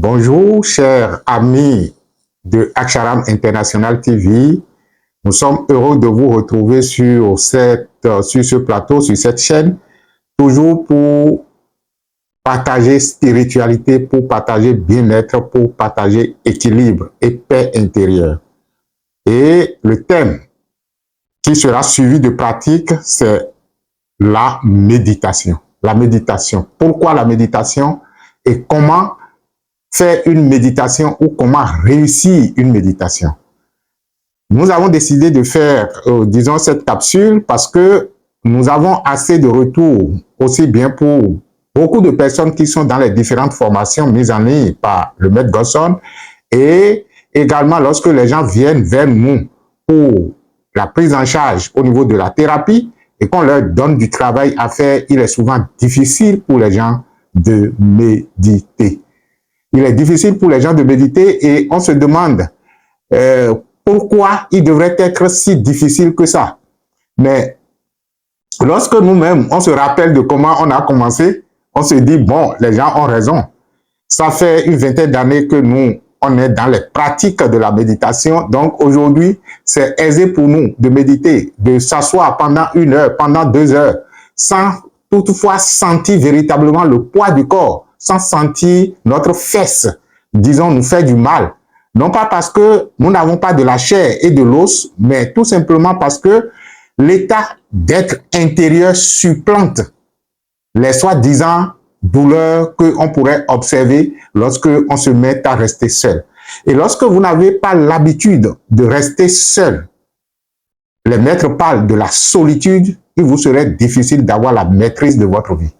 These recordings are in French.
Bonjour, chers amis de Aksharam International TV. Nous sommes heureux de vous retrouver sur ce plateau, sur cette chaîne, toujours pour partager spiritualité, pour partager bien-être, pour partager équilibre et paix intérieure. Et le thème qui sera suivi de pratique, c'est la méditation. La méditation. Pourquoi la méditation et comment faire une méditation ou comment réussir une méditation. Nous avons décidé de faire, disons, cette capsule parce que nous avons assez de retours, aussi bien pour beaucoup de personnes qui sont dans les différentes formations mises en ligne par le maître Gosson et également lorsque les gens viennent vers nous pour la prise en charge au niveau de la thérapie et qu'on leur donne du travail à faire, il est souvent difficile pour les gens de méditer. Il est difficile pour les gens de méditer et on se demande pourquoi il devrait être si difficile que ça. Mais lorsque nous-mêmes, on se rappelle de comment on a commencé, on se dit, bon, les gens ont raison. Ça fait une vingtaine d'années que nous, on est dans les pratiques de la méditation. Donc aujourd'hui, c'est aisé pour nous de méditer, de s'asseoir pendant 1 heure, pendant 2 heures, sans toutefois sentir véritablement le poids du corps, sans sentir notre fesse, disons, nous faire du mal. Non pas parce que nous n'avons pas de la chair et de l'os, mais tout simplement parce que l'état d'être intérieur supplante les soi-disant douleurs qu'on pourrait observer lorsque on se met à rester seul. Et lorsque vous n'avez pas l'habitude de rester seul, les maîtres parlent de la solitude, il vous serait difficile d'avoir la maîtrise de votre vie.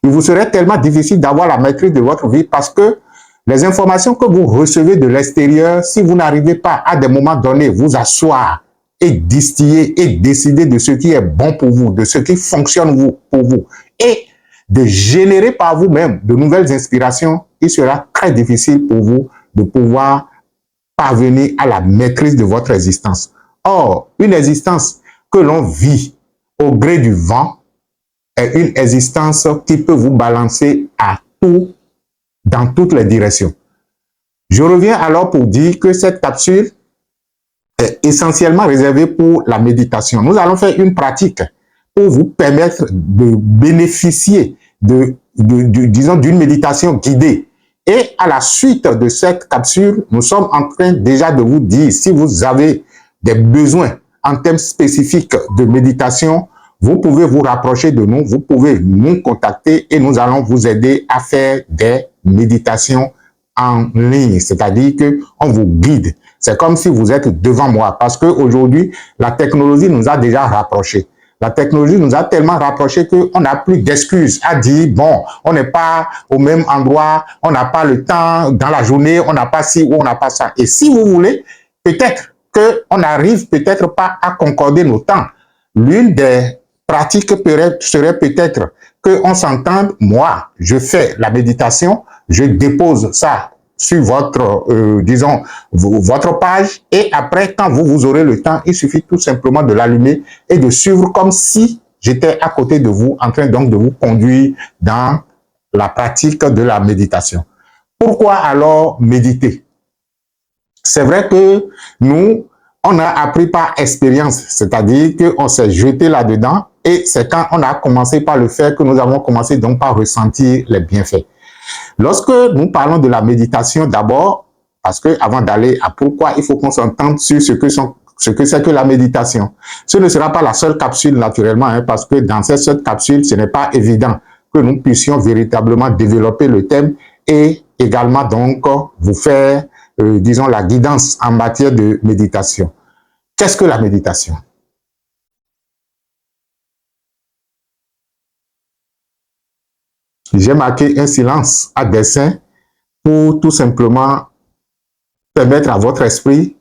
Il vous serait tellement difficile d'avoir la maîtrise de votre vie parce que les informations que vous recevez de l'extérieur, si vous n'arrivez pas à des moments donnés, vous asseoir et distiller et décider de ce qui est bon pour vous, de ce qui fonctionne pour vous, et de générer par vous-même de nouvelles inspirations, il sera très difficile pour vous de pouvoir parvenir à la maîtrise de votre existence. Or, une existence que l'on vit au gré du vent est une existence qui peut vous balancer à tout, dans toutes les directions. Je reviens alors pour dire que cette capsule est essentiellement réservée pour la méditation. Nous allons faire une pratique pour vous permettre de bénéficier disons, d'une méditation guidée. Et à la suite de cette capsule, nous sommes en train déjà de vous dire si vous avez des besoins en termes spécifiques de méditation, vous pouvez vous rapprocher de nous, vous pouvez nous contacter et nous allons vous aider à faire des méditations en ligne, c'est-à-dire qu'on vous guide. C'est comme si vous êtes devant moi parce qu'aujourd'hui, la technologie nous a déjà rapprochés. La technologie nous a tellement rapprochés qu'on n'a plus d'excuses à dire, bon, on n'est pas au même endroit, on n'a pas le temps dans la journée, on n'a pas ci ou on n'a pas ça. Et si vous voulez, peut-être qu'on n'arrive peut-être pas à concorder nos temps. L'une des pratiques serait peut-être qu'on s'entende, moi, je fais la méditation, je dépose ça sur votre, disons, votre page et après, quand vous aurez le temps, il suffit tout simplement de l'allumer et de suivre comme si j'étais à côté de vous, en train donc de vous conduire dans la pratique de la méditation. Pourquoi alors méditer? C'est vrai que nous, on a appris par expérience, c'est-à-dire qu'on s'est jeté là-dedans et c'est quand on a commencé par le faire que nous avons commencé donc par ressentir les bienfaits. Lorsque nous parlons de la méditation d'abord, parce que avant d'aller à pourquoi, il faut qu'on s'entende sur ce que c'est que la méditation. Ce ne sera pas la seule capsule naturellement, hein, parce que dans cette capsule, ce n'est pas évident que nous puissions véritablement développer le thème et également donc vous faire, disons, la guidance en matière de méditation. Qu'est-ce que la méditation? J'ai marqué un silence à dessein pour tout simplement permettre à votre esprit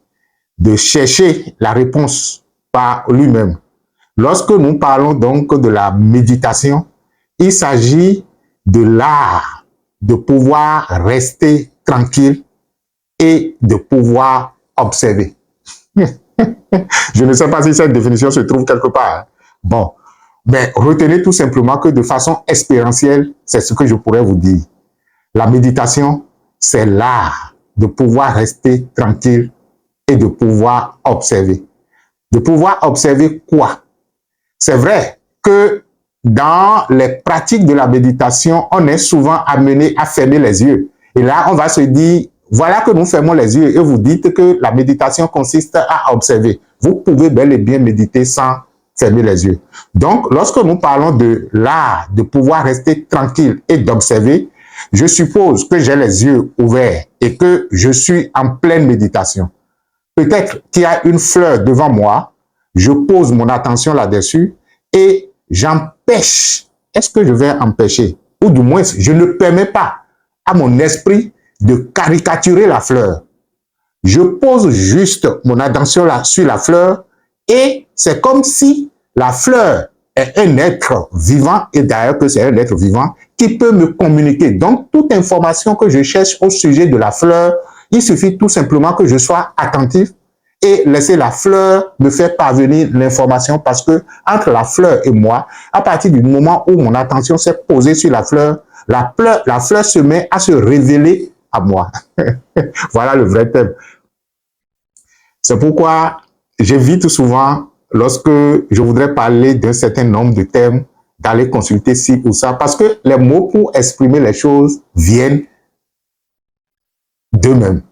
de chercher la réponse par lui-même. Lorsque nous parlons donc de la méditation, il s'agit de l'art de pouvoir rester tranquille et de pouvoir observer. Je ne sais pas si cette définition se trouve quelque part. Hein. Bon, mais retenez tout simplement que de façon expérientielle, c'est ce que je pourrais vous dire. La méditation c'est l'art de pouvoir rester tranquille et de pouvoir observer. De pouvoir observer quoi? C'est vrai que dans les pratiques de la méditation, on est souvent amené à fermer les yeux. Et là, on va se dire, voilà que nous fermons les yeux et vous dites que la méditation consiste à observer. Vous pouvez bel et bien méditer sans fermer les yeux. Donc, lorsque nous parlons de l'art de pouvoir rester tranquille et d'observer, je suppose que j'ai les yeux ouverts et que je suis en pleine méditation. Peut-être qu'il y a une fleur devant moi, je pose mon attention là-dessus et j'empêche. Est-ce que je vais empêcher? Ou du moins, je ne permets pas à mon esprit de caricaturer la fleur. Je pose juste mon attention là, sur la fleur et c'est comme si la fleur est un être vivant et d'ailleurs que c'est un être vivant qui peut me communiquer. Donc, toute information que je cherche au sujet de la fleur, il suffit tout simplement que je sois attentif et laisser la fleur me faire parvenir l'information parce que entre la fleur et moi, à partir du moment où mon attention s'est posée sur la fleur se met à se révéler à moi. Voilà le vrai thème. C'est pourquoi j'évite souvent, lorsque je voudrais parler d'un certain nombre de thèmes, d'aller consulter ci ou ça, parce que les mots pour exprimer les choses viennent d'eux-mêmes.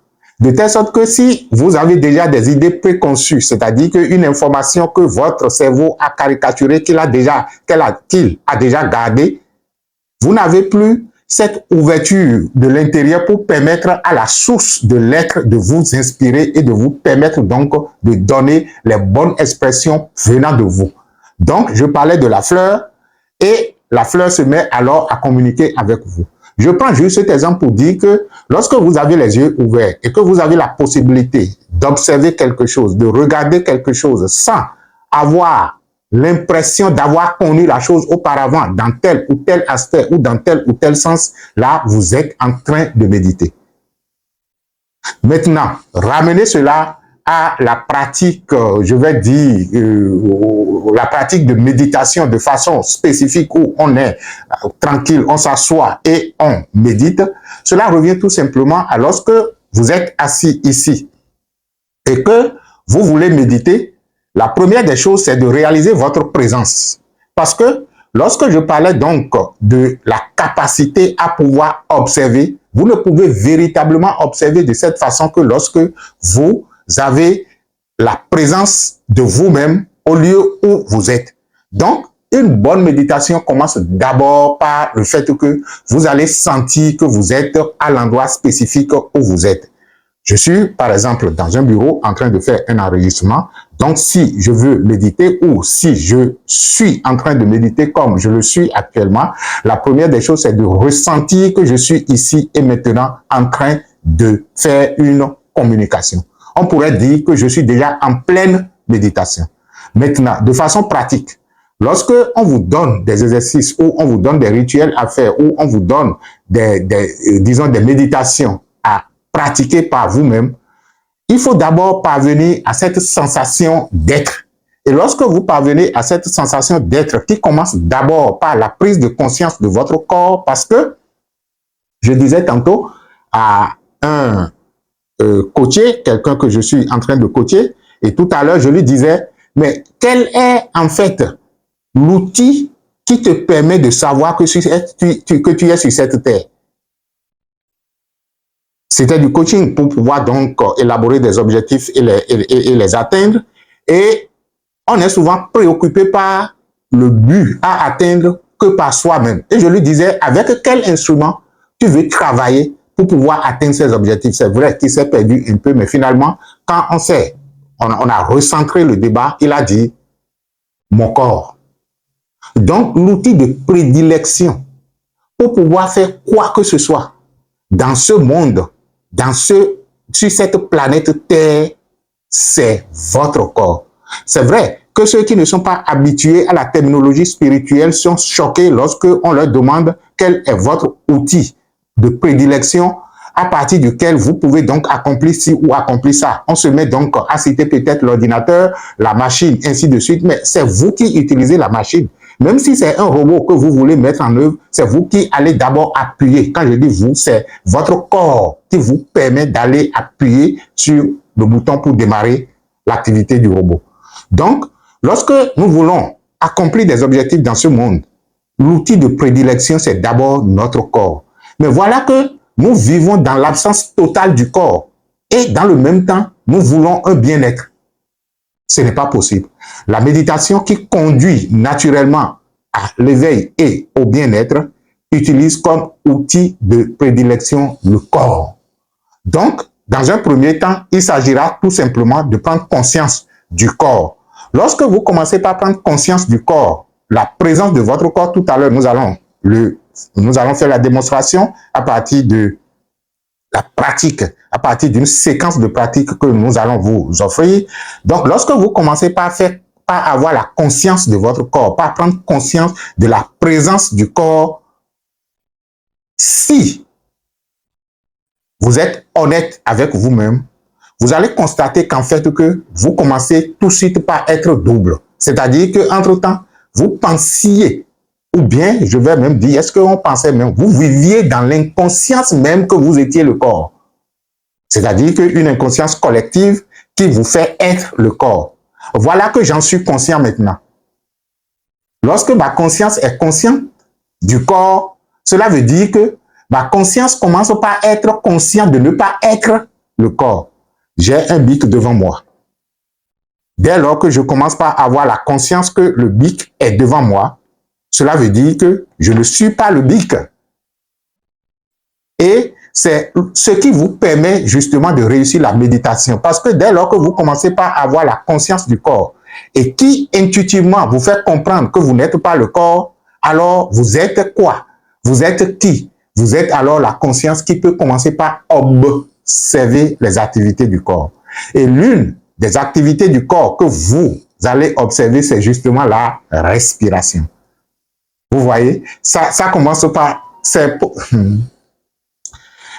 De telle sorte que si vous avez déjà des idées préconçues, c'est-à-dire qu'une information que votre cerveau a caricaturée, qu'il a déjà gardée, vous n'avez plus cette ouverture de l'intérieur pour permettre à la source de l'être de vous inspirer et de vous permettre donc de donner les bonnes expressions venant de vous. Donc, je parlais de la fleur et la fleur se met alors à communiquer avec vous. Je prends juste cet exemple pour dire que lorsque vous avez les yeux ouverts et que vous avez la possibilité d'observer quelque chose, de regarder quelque chose sans avoir l'impression d'avoir connu la chose auparavant dans tel ou tel aspect ou dans tel ou tel sens, là, vous êtes en train de méditer. Maintenant, ramenez cela à la pratique, je vais dire, la pratique de méditation de façon spécifique où on est tranquille, on s'assoit et on médite. Cela revient tout simplement à lorsque vous êtes assis ici et que vous voulez méditer. La première des choses, c'est de réaliser votre présence. Parce que lorsque je parlais donc de la capacité à pouvoir observer, vous ne pouvez véritablement observer de cette façon que lorsque vous avez la présence de vous-même au lieu où vous êtes. Donc, une bonne méditation commence d'abord par le fait que vous allez sentir que vous êtes à l'endroit spécifique où vous êtes. Je suis, par exemple, dans un bureau en train de faire un enregistrement. Donc, si je veux méditer ou si je suis en train de méditer comme je le suis actuellement, la première des choses, c'est de ressentir que je suis ici et maintenant en train de faire une communication. On pourrait dire que je suis déjà en pleine méditation. Maintenant, de façon pratique, lorsque on vous donne des exercices ou on vous donne des rituels à faire ou on vous donne disons des méditations à pratiquer par vous-même, il faut d'abord parvenir à cette sensation d'être. Et lorsque vous parvenez à cette sensation d'être qui commence d'abord par la prise de conscience de votre corps, parce que je disais tantôt à un coacher, quelqu'un que je suis en train de coacher, et tout à l'heure je lui disais, mais quel est en fait l'outil qui te permet de savoir que tu es sur cette terre? C'était du coaching pour pouvoir donc élaborer des objectifs et les atteindre. Et on est souvent préoccupé par le but à atteindre que par soi-même. Et je lui disais, avec quel instrument tu veux travailler pour pouvoir atteindre ces objectifs? C'est vrai qu'il s'est perdu un peu, mais finalement, quand on a recentré le débat, il a dit « mon corps ». Donc, l'outil de prédilection pour pouvoir faire quoi que ce soit dans ce monde, sur cette planète Terre, c'est votre corps. C'est vrai que ceux qui ne sont pas habitués à la terminologie spirituelle sont choqués lorsque on leur demande quel est votre outil de prédilection à partir duquel vous pouvez donc accomplir ci ou accomplir ça. On se met donc à citer peut-être l'ordinateur, la machine, ainsi de suite, mais c'est vous qui utilisez la machine. Même si c'est un robot que vous voulez mettre en œuvre, c'est vous qui allez d'abord appuyer. Quand je dis vous, c'est votre corps qui vous permet d'aller appuyer sur le bouton pour démarrer l'activité du robot. Donc, lorsque nous voulons accomplir des objectifs dans ce monde, l'outil de prédilection, c'est d'abord notre corps. Mais voilà que nous vivons dans l'absence totale du corps. Et dans le même temps, nous voulons un bien-être. Ce n'est pas possible. La méditation qui conduit naturellement à l'éveil et au bien-être utilise comme outil de prédilection le corps. Donc, dans un premier temps, il s'agira tout simplement de prendre conscience du corps. Lorsque vous commencez par prendre conscience du corps, la présence de votre corps, tout à l'heure, nous allons faire la démonstration à partir de la pratique, à partir d'une séquence de pratiques que nous allons vous offrir. Donc, lorsque vous commencez par avoir la conscience de votre corps, par prendre conscience de la présence du corps, si vous êtes honnête avec vous-même, vous allez constater qu'en fait, que vous commencez tout de suite par être double. C'est-à-dire qu'entre-temps, vous pensiez, ou bien, je vais même dire, est-ce qu'on pensait même, vous viviez dans l'inconscience même que vous étiez le corps. C'est-à-dire qu'une inconscience collective qui vous fait être le corps. Voilà que j'en suis conscient maintenant. Lorsque ma conscience est consciente du corps, cela veut dire que ma conscience commence par être consciente de ne pas être le corps. J'ai un bic devant moi. Dès lors que je commence par avoir la conscience que le bic est devant moi, cela veut dire que je ne suis pas le bic. Et c'est ce qui vous permet justement de réussir la méditation. Parce que dès lors que vous commencez par avoir la conscience du corps et qui intuitivement vous fait comprendre que vous n'êtes pas le corps, alors vous êtes quoi? Vous êtes qui? Vous êtes alors la conscience qui peut commencer par observer les activités du corps. Et l'une des activités du corps que vous allez observer, c'est justement la respiration. Vous voyez, ça commence par...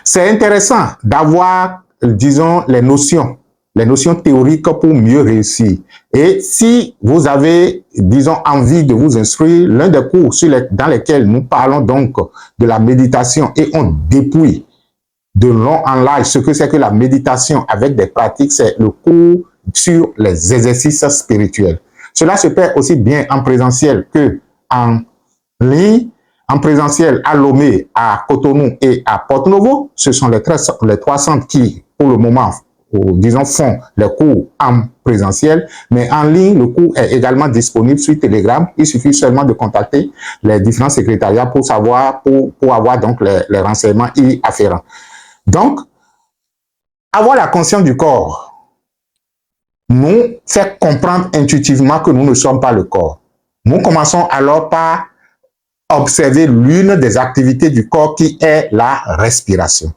C'est intéressant d'avoir, disons, les notions théoriques pour mieux réussir. Et si vous avez, disons, envie de vous instruire, l'un des cours dans lesquels nous parlons donc de la méditation et on dépouille de long en large ce que c'est que la méditation avec des pratiques, c'est le cours sur les exercices spirituels. Cela se fait aussi bien en présentiel que en ligne. En présentiel à Lomé, à Cotonou et à Porto-Novo, ce sont les trois centres qui, pour le moment, disons, font les cours en présentiel. Mais en ligne, le cours est également disponible sur Telegram. Il suffit seulement de contacter les différents secrétariats pour savoir, pour avoir donc les renseignements y afférents. Donc, avoir la conscience du corps nous fait comprendre intuitivement que nous ne sommes pas le corps. Nous commençons alors par observer l'une des activités du corps qui est la respiration.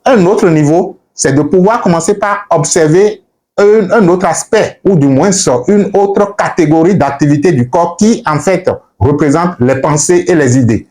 Un autre niveau, c'est de pouvoir commencer par observer un autre aspect, ou du moins une autre catégorie d'activités du corps qui, en fait, représente les pensées et les idées.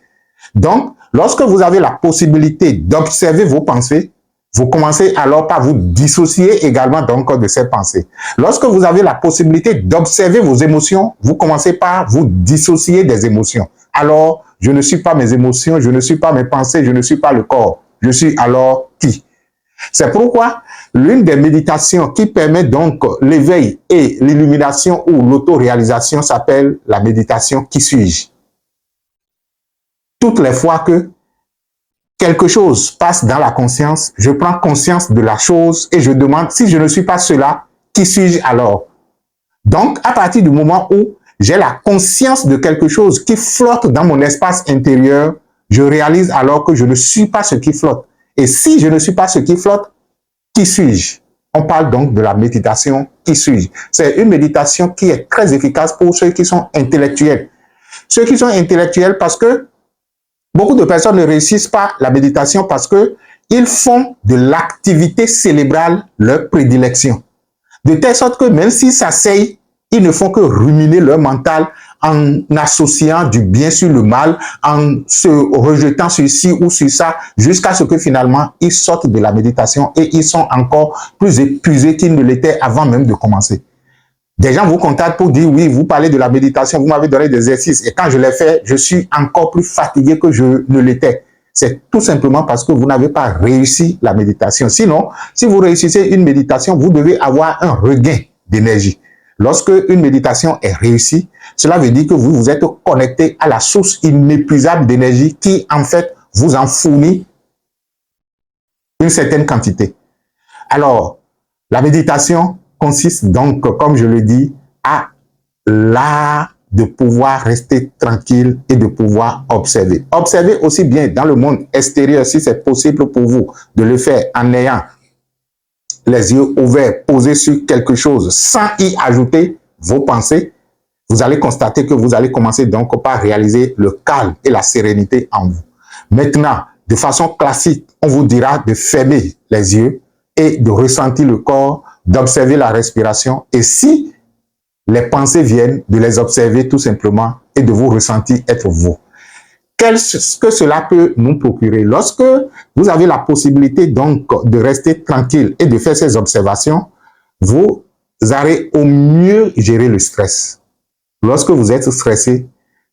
Donc, lorsque vous avez la possibilité d'observer vos pensées, vous commencez alors par vous dissocier également donc de ces pensées. Lorsque vous avez la possibilité d'observer vos émotions, vous commencez par vous dissocier des émotions. Alors, je ne suis pas mes émotions, je ne suis pas mes pensées, je ne suis pas le corps. Je suis alors qui? C'est pourquoi l'une des méditations qui permet donc l'éveil et l'illumination ou l'autoréalisation s'appelle la méditation qui suis-je. Toutes les fois que quelque chose passe dans la conscience, je prends conscience de la chose et je demande si je ne suis pas cela, qui suis-je alors? Donc, à partir du moment où j'ai la conscience de quelque chose qui flotte dans mon espace intérieur, je réalise alors que je ne suis pas ce qui flotte. Et si je ne suis pas ce qui flotte, qui suis-je? On parle donc de la méditation qui suis-je. C'est une méditation qui est très efficace pour ceux qui sont intellectuels. Ceux qui sont intellectuels parce que beaucoup de personnes ne réussissent pas la méditation parce qu'ils font de l'activité cérébrale leur prédilection. De telle sorte que même s'ils s'asseyent, ils ne font que ruminer leur mental en associant du bien sur le mal, en se rejetant sur ci ou sur ça, jusqu'à ce que finalement, ils sortent de la méditation et ils sont encore plus épuisés qu'ils ne l'étaient avant même de commencer. Des gens vous contactent pour dire oui, vous parlez de la méditation, vous m'avez donné des exercices. Et quand je l'ai fait, je suis encore plus fatigué que je ne l'étais. C'est tout simplement parce que vous n'avez pas réussi la méditation. Sinon, si vous réussissez une méditation, vous devez avoir un regain d'énergie. Lorsque une méditation est réussie, cela veut dire que vous vous êtes connecté à la source inépuisable d'énergie qui, en fait, vous en fournit une certaine quantité. Alors, la méditation consiste donc, comme je le dis, à l'art de pouvoir rester tranquille et de pouvoir observer. Observez aussi bien dans le monde extérieur, si c'est possible pour vous de le faire en ayant les yeux ouverts, posés sur quelque chose, sans y ajouter vos pensées. Vous allez constater que vous allez commencer donc par réaliser le calme et la sérénité en vous. Maintenant, de façon classique, on vous dira de fermer les yeux et de ressentir le corps, d'observer la respiration. Et si les pensées viennent, de les observer tout simplement et de vous ressentir être vous. Qu'est-ce que cela peut nous procurer? Lorsque vous avez la possibilité donc de rester tranquille et de faire ces observations, vous allez au mieux gérer le stress. Lorsque vous êtes stressé,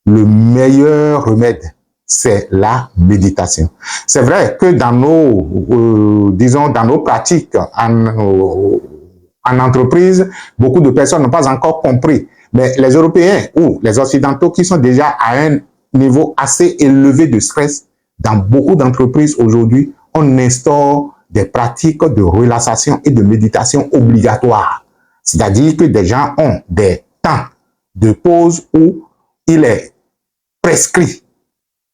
le meilleur remède, c'est la méditation. C'est vrai que dans nos, disons, dans nos pratiques en entreprise, beaucoup de personnes n'ont pas encore compris. Mais les Européens ou les Occidentaux qui sont déjà à un niveau assez élevé de stress, dans beaucoup d'entreprises aujourd'hui, on instaure des pratiques de relaxation et de méditation obligatoires. C'est-à-dire que des gens ont des temps de pause où il est prescrit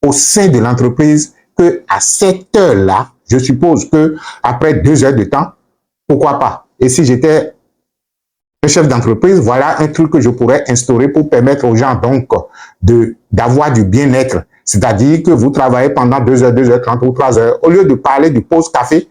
au sein de l'entreprise que à cette heure-là, je suppose que après 2 heures de temps, pourquoi pas? Et si j'étais un chef d'entreprise, voilà un truc que je pourrais instaurer pour permettre aux gens donc d'avoir du bien-être. C'est-à-dire que vous travaillez pendant 2 heures, 2h30 ou 3 heures, au lieu de parler du pause café,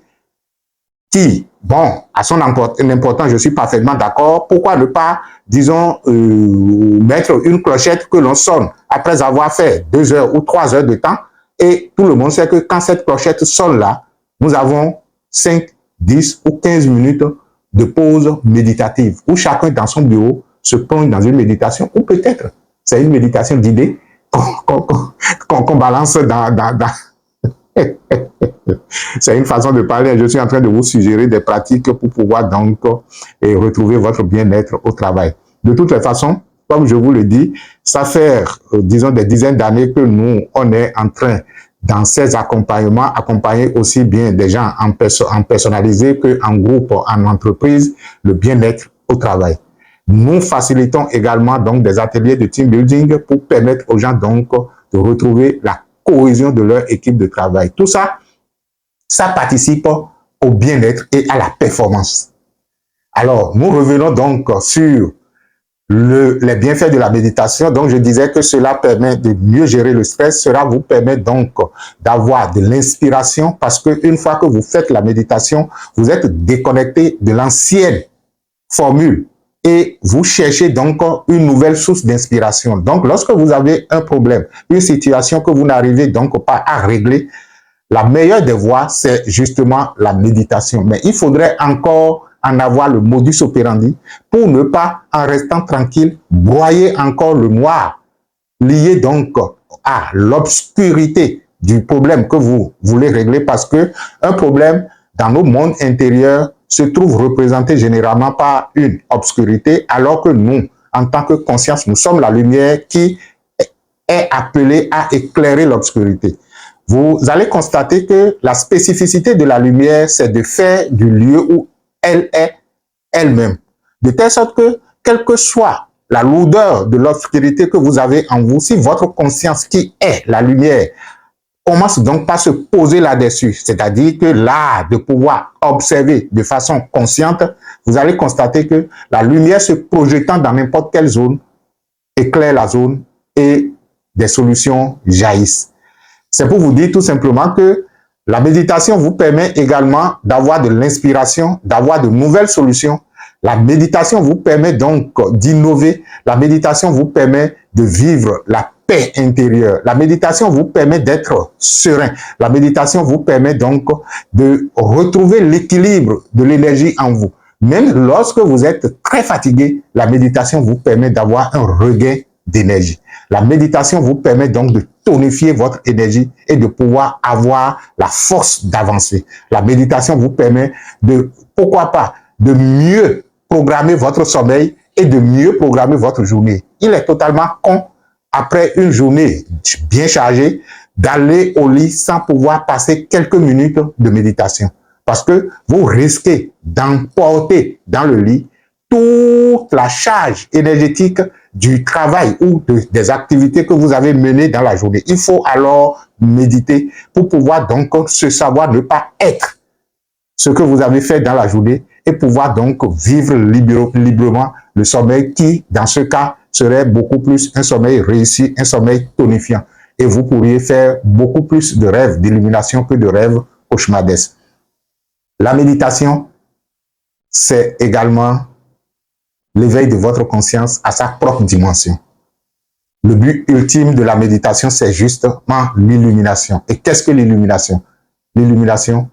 qui, bon, à son importance, je suis parfaitement d'accord. Pourquoi ne pas, disons, mettre une clochette que l'on sonne après avoir fait 2 heures ou 3 heures de temps, et tout le monde sait que quand cette clochette sonne là, nous avons 5, 10 ou 15 minutes de pause méditative, où chacun dans son bureau se plonge dans une méditation, ou peut-être c'est une méditation d'idées qu'on balance dans c'est une façon de parler. Je suis en train de vous suggérer des pratiques pour pouvoir donc retrouver votre bien-être au travail. De toutes les façons, comme je vous le dis, ça fait, disons, des dizaines d'années que nous, on est en train, dans ces accompagnements, accompagner aussi bien des gens en personnalisé qu'en groupe, en entreprise, le bien-être au travail. Nous facilitons également donc des ateliers de team building pour permettre aux gens donc de retrouver la cohésion de leur équipe de travail. Tout ça, ça participe au bien-être et à la performance. Alors, nous revenons donc sur les bienfaits de la méditation. Donc, je disais que cela permet de mieux gérer le stress. Cela vous permet donc d'avoir de l'inspiration parce qu'une fois que vous faites la méditation, vous êtes déconnecté de l'ancienne formule et vous cherchez donc une nouvelle source d'inspiration. Donc, lorsque vous avez un problème, une situation que vous n'arrivez donc pas à régler, la meilleure des voies, c'est justement la méditation. Mais il faudrait encore en avoir le modus operandi pour ne pas, en restant tranquille, broyer encore le noir, lié donc à l'obscurité du problème que vous voulez régler, parce que un problème dans nos mondes intérieurs se trouve représenté généralement par une obscurité, alors que nous, en tant que conscience, nous sommes la lumière qui est appelée à éclairer l'obscurité. Vous allez constater que la spécificité de la lumière, c'est de faire du lieu où elle est elle-même. De telle sorte que, quelle que soit la lourdeur de l'obscurité que vous avez en vous, si votre conscience qui est la lumière commence donc par se poser là-dessus, c'est-à-dire que l'art de pouvoir observer de façon consciente, vous allez constater que la lumière se projetant dans n'importe quelle zone éclaire la zone et des solutions jaillissent. C'est pour vous dire tout simplement que la méditation vous permet également d'avoir de l'inspiration, d'avoir de nouvelles solutions. La méditation vous permet donc d'innover. La méditation vous permet de vivre la paix intérieure. La méditation vous permet d'être serein. La méditation vous permet donc de retrouver l'équilibre de l'énergie en vous. Même lorsque vous êtes très fatigué, la méditation vous permet d'avoir un regain d'énergie. La méditation vous permet donc de tonifier votre énergie et de pouvoir avoir la force d'avancer. La méditation vous permet de, pourquoi pas, de mieux programmer votre sommeil et de mieux programmer votre journée. Il est totalement con, après une journée bien chargée, d'aller au lit sans pouvoir passer quelques minutes de méditation. Parce que vous risquez d'emporter dans le lit toute la charge énergétique du travail ou des activités que vous avez menées dans la journée. Il faut alors méditer pour pouvoir donc se savoir ne pas être ce que vous avez fait dans la journée et pouvoir donc vivre librement le sommeil qui, dans ce cas, serait beaucoup plus un sommeil réussi, un sommeil tonifiant. Et vous pourriez faire beaucoup plus de rêves d'illumination que de rêves cauchemardesques. La méditation, c'est également l'éveil de votre conscience à sa propre dimension. Le but ultime de la méditation, c'est justement l'illumination. Et qu'est-ce que l'illumination? L'illumination,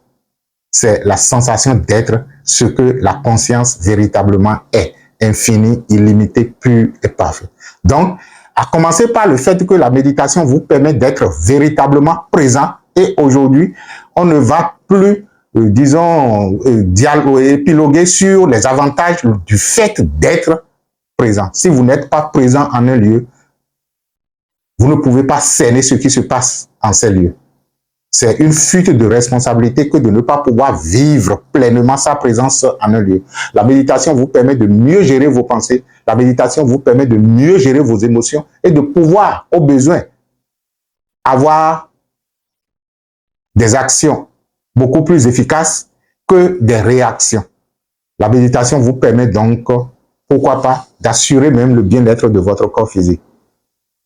c'est la sensation d'être ce que la conscience véritablement est, infinie, illimitée, pure et parfaite. Donc, à commencer par le fait que la méditation vous permet d'être véritablement présent. Et aujourd'hui, on ne va plus épiloguer sur les avantages du fait d'être présent. Si vous n'êtes pas présent en un lieu, vous ne pouvez pas cerner ce qui se passe en ces lieux. C'est une fuite de responsabilité que de ne pas pouvoir vivre pleinement sa présence en un lieu. La méditation vous permet de mieux gérer vos pensées. La méditation vous permet de mieux gérer vos émotions et de pouvoir, au besoin, avoir des actions beaucoup plus efficaces que des réactions. La méditation vous permet donc, pourquoi pas, d'assurer même le bien-être de votre corps physique.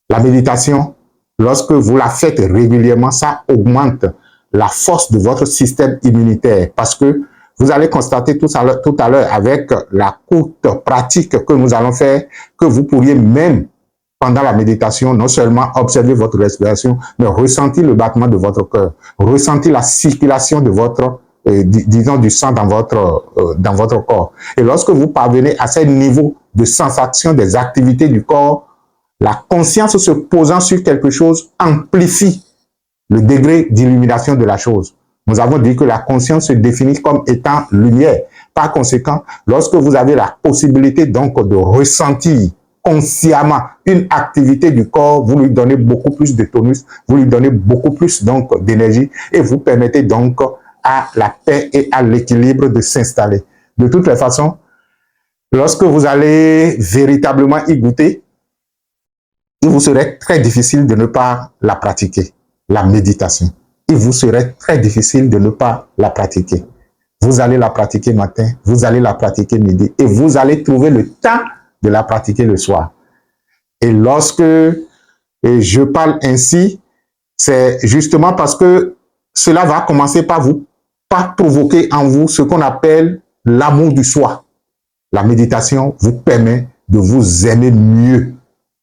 La méditation, lorsque vous la faites régulièrement, ça augmente la force de votre système immunitaire parce que vous allez constater tout à l'heure avec la courte pratique que nous allons faire que vous pourriez même pendant la méditation, non seulement observer votre respiration, mais ressentir le battement de votre cœur, ressentir la circulation de votre, disons, du sang dans votre corps. Et lorsque vous parvenez à ce niveau de sensation des activités du corps, la conscience se posant sur quelque chose amplifie le degré d'illumination de la chose. Nous avons dit que la conscience se définit comme étant lumière. Par conséquent, lorsque vous avez la possibilité donc de ressentir consciemment une activité du corps, vous lui donnez beaucoup plus de tonus, vous lui donnez beaucoup plus donc d'énergie et vous permettez donc à la paix et à l'équilibre de s'installer. De toutes les façons, lorsque vous allez véritablement y goûter, il vous serait très difficile de ne pas la pratiquer, la méditation. Il vous serait très difficile de ne pas la pratiquer. Vous allez la pratiquer matin, vous allez la pratiquer midi et vous allez trouver le temps de la pratiquer le soir. Et lorsque je parle ainsi, c'est justement parce que cela va commencer par vous, par provoquer en vous ce qu'on appelle l'amour du soi. La méditation vous permet de vous aimer mieux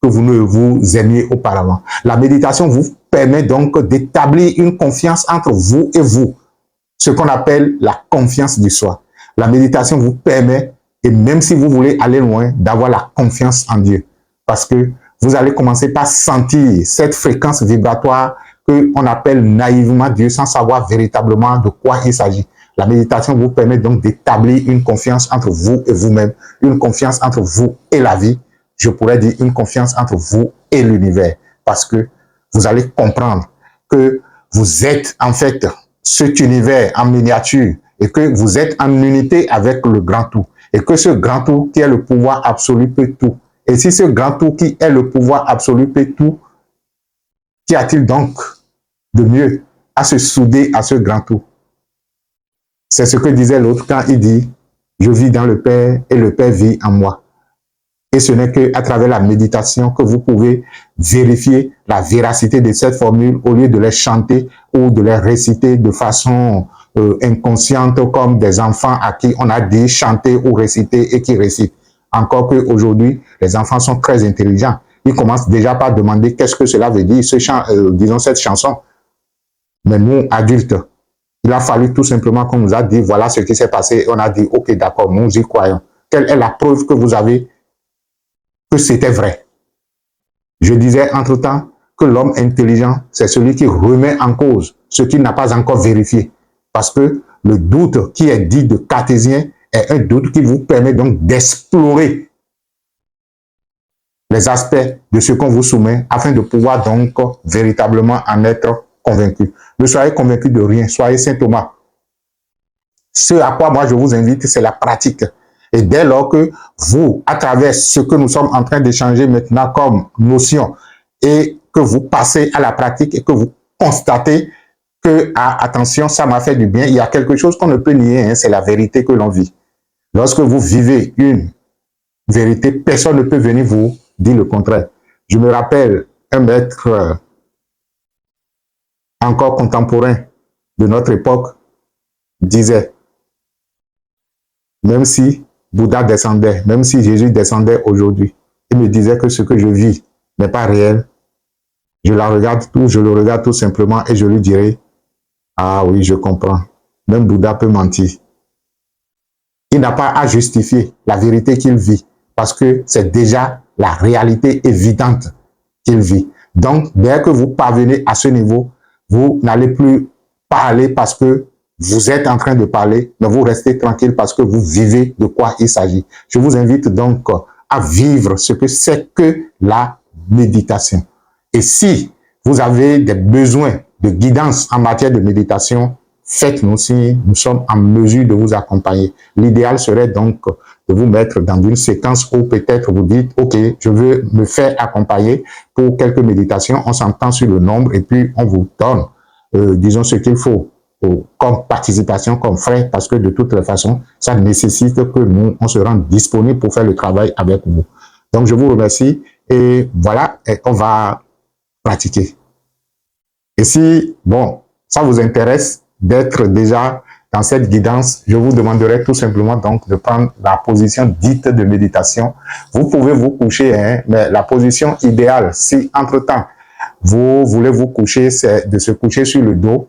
que vous ne vous aimiez auparavant. La méditation vous permet donc d'établir une confiance entre vous et vous, ce qu'on appelle la confiance du soi. La méditation vous permet, et même si vous voulez aller loin, d'avoir la confiance en Dieu. Parce que vous allez commencer par sentir cette fréquence vibratoire qu'on appelle naïvement Dieu sans savoir véritablement de quoi il s'agit. La méditation vous permet donc d'établir une confiance entre vous et vous-même, une confiance entre vous et la vie. Je pourrais dire une confiance entre vous et l'univers. Parce que vous allez comprendre que vous êtes en fait cet univers en miniature et que vous êtes en unité avec le grand tout. Et que ce grand tout qui est le pouvoir absolu peut tout. Et si ce grand tout qui est le pouvoir absolu peut tout, qu'y a-t-il donc de mieux à se souder à ce grand tout? C'est ce que disait l'autre quand il dit « Je vis dans le Père et le Père vit en moi ». Et ce n'est qu'à travers la méditation que vous pouvez vérifier la véracité de cette formule au lieu de les chanter ou de les réciter de façon inconsciente comme des enfants à qui on a dit chanter ou réciter et qui récitent. Encore qu'aujourd'hui, les enfants sont très intelligents. Ils commencent déjà par demander qu'est-ce que cela veut dire, disons cette chanson. Mais nous, adultes, Il a fallu tout simplement qu'on nous a dit, voilà ce qui s'est passé. On a dit, ok, d'accord, nous y croyons. Quelle est la preuve que vous avez que c'était vrai? Je disais entre-temps que l'homme intelligent, c'est celui qui remet en cause ce qu'il n'a pas encore vérifié. Parce que le doute qui est dit de cartésien est un doute qui vous permet donc d'explorer les aspects de ce qu'on vous soumet afin de pouvoir donc véritablement en être convaincu. Ne soyez convaincu de rien, soyez Saint Thomas. Ce à quoi moi je vous invite, c'est la pratique. Et dès lors que vous, à travers ce que nous sommes en train d'échanger maintenant comme notion, et que vous passez à la pratique et que vous constatez que, ah, attention, ça m'a fait du bien, il y a quelque chose qu'on ne peut nier, hein, c'est la vérité que l'on vit. Lorsque vous vivez une vérité, personne ne peut venir vous dire le contraire. Je me rappelle un maître encore contemporain de notre époque disait, même si Bouddha descendait, même si Jésus descendait aujourd'hui, il me disait que ce que je vis n'est pas réel. Je le regarde tout simplement et je lui dirai, ah oui, je comprends. Même Bouddha peut mentir. Il n'a pas à justifier la vérité qu'il vit parce que c'est déjà la réalité évidente qu'il vit. Donc, dès que vous parvenez à ce niveau, vous n'allez plus parler parce que vous êtes en train de parler, mais vous restez tranquille parce que vous vivez de quoi il s'agit. Je vous invite donc à vivre ce que c'est que la méditation. Et si vous avez des besoins de guidance en matière de méditation, faites-nous signe, nous sommes en mesure de vous accompagner. L'idéal serait donc de vous mettre dans une séquence où peut-être vous dites, ok, je veux me faire accompagner pour quelques méditations, on s'entend sur le nombre et puis on vous donne, disons, ce qu'il faut comme participation, comme frais, parce que de toutes les façons, ça nécessite que nous, on se rende disponible pour faire le travail avec vous. Donc, je vous remercie et voilà, et on va pratiquer. Et si, bon, ça vous intéresse d'être déjà dans cette guidance, je vous demanderai tout simplement donc de prendre la position dite de méditation. Vous pouvez vous coucher, hein, mais la position idéale, si entre-temps, vous voulez vous coucher, c'est de se coucher sur le dos,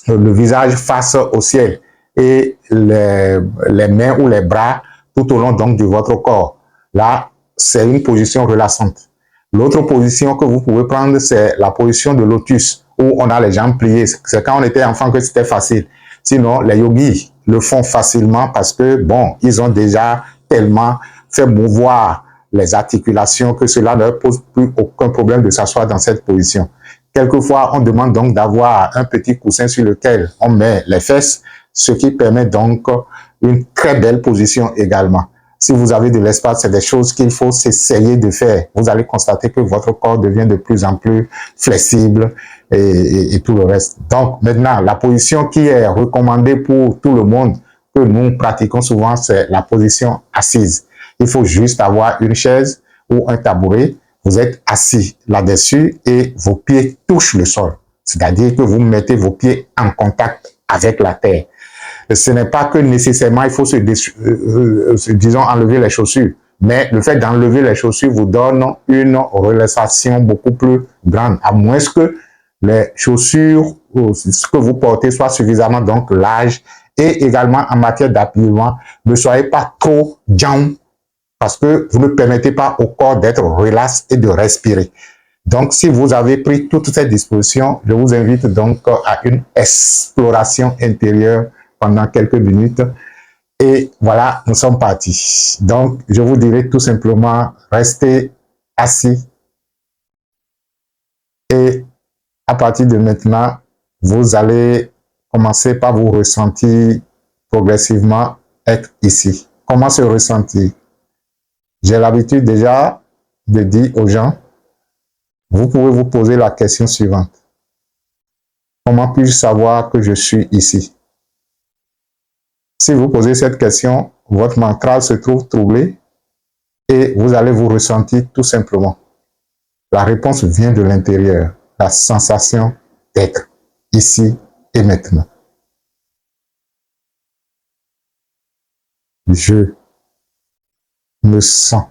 le visage face au ciel et les mains ou les bras tout au long donc de votre corps. Là, c'est une position relaxante. L'autre position que vous pouvez prendre, c'est la position de lotus, où on a les jambes pliées. C'est quand on était enfant que c'était facile. Sinon, les yogis le font facilement parce que, bon, ils ont déjà tellement fait mouvoir les articulations que cela ne pose plus aucun problème de s'asseoir dans cette position. Quelquefois, on demande donc d'avoir un petit coussin sur lequel on met les fesses, ce qui permet donc une très belle position également. Si vous avez de l'espace, c'est des choses qu'il faut s'essayer de faire. Vous allez constater que votre corps devient de plus en plus flexible et tout le reste. Donc maintenant, la position qui est recommandée pour tout le monde, que nous pratiquons souvent, c'est la position assise. Il faut juste avoir une chaise ou un tabouret. Vous êtes assis là-dessus et vos pieds touchent le sol. C'est-à-dire que vous mettez vos pieds en contact avec la terre. Ce n'est pas que nécessairement il faut disons, enlever les chaussures. Mais le fait d'enlever les chaussures vous donne une relaxation beaucoup plus grande, à moins que les chaussures, ce que vous portez, soit suffisamment donc large. Et également en matière d'appuiement, ne soyez pas trop down parce que vous ne permettez pas au corps d'être relax et de respirer. Donc, si vous avez pris toutes ces dispositions, je vous invite donc à une exploration intérieure pendant quelques minutes. Et voilà, nous sommes partis. Donc, je vous dirai tout simplement, restez assis et à partir de maintenant, vous allez commencer par vous ressentir progressivement être ici. Comment se ressentir? J'ai l'habitude déjà de dire aux gens, vous pouvez vous poser la question suivante. Comment puis-je savoir que je suis ici? Si vous posez cette question, votre mental se trouve troublé et vous allez vous ressentir tout simplement. La réponse vient de l'intérieur, la sensation d'être ici et maintenant. Je me sens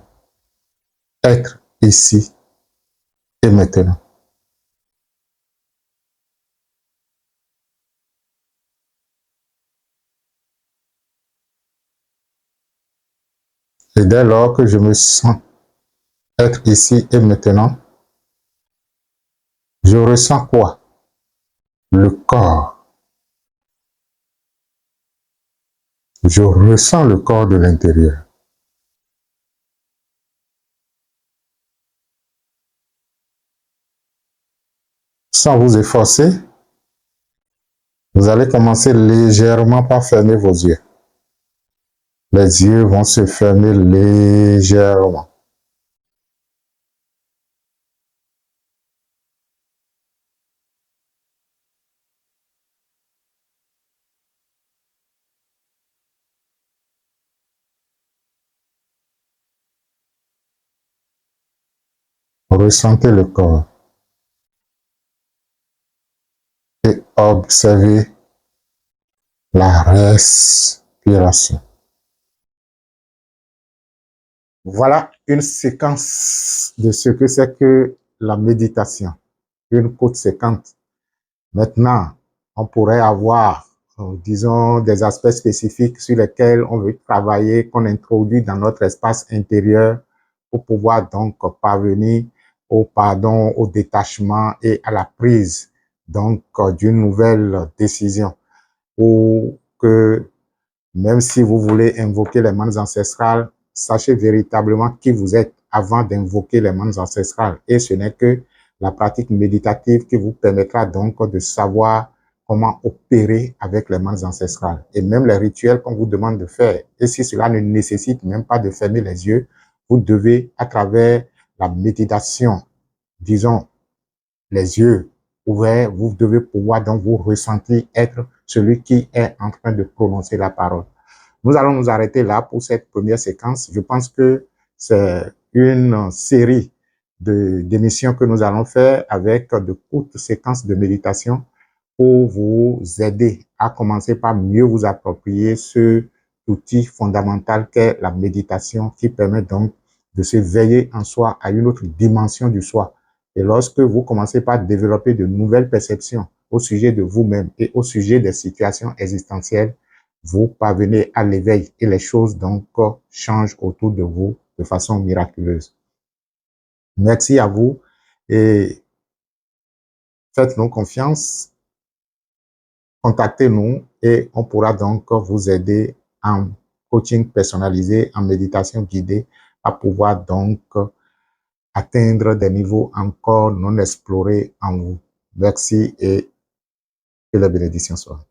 être ici et maintenant. Et dès lors que je me sens être ici et maintenant, je ressens quoi? Le corps. Je ressens le corps de l'intérieur. Sans vous efforcer, vous allez commencer légèrement par fermer vos yeux. Les yeux vont se fermer légèrement. Ressentez le corps et observez la respiration. Voilà une séquence de ce que c'est que la méditation, une courte séquence. Maintenant, on pourrait avoir, disons, des aspects spécifiques sur lesquels on veut travailler, qu'on introduit dans notre espace intérieur pour pouvoir donc parvenir au pardon, au détachement et à la prise donc d'une nouvelle décision. Pour que même si vous voulez invoquer les mannes ancestrales, sachez véritablement qui vous êtes avant d'invoquer les mannes ancestrales. Et ce n'est que la pratique méditative qui vous permettra donc de savoir comment opérer avec les mannes ancestrales. Et même les rituels qu'on vous demande de faire. Et si cela ne nécessite même pas de fermer les yeux, vous devez, à travers la méditation, disons, les yeux ouverts, vous devez pouvoir donc vous ressentir être celui qui est en train de prononcer la parole. Nous allons nous arrêter là pour cette première séquence. Je pense que c'est une série d'émissions que nous allons faire avec de courtes séquences de méditation pour vous aider à commencer par mieux vous approprier ce outil fondamental qu'est la méditation qui permet donc de se veiller en soi à une autre dimension du soi. Et lorsque vous commencez par développer de nouvelles perceptions au sujet de vous-même et au sujet des situations existentielles, vous parvenez à l'éveil et les choses donc changent autour de vous de façon miraculeuse. Merci à vous et faites-nous confiance, contactez-nous et on pourra donc vous aider en coaching personnalisé, en méditation guidée, à pouvoir donc atteindre des niveaux encore non explorés en vous. Merci et que la bénédiction soit.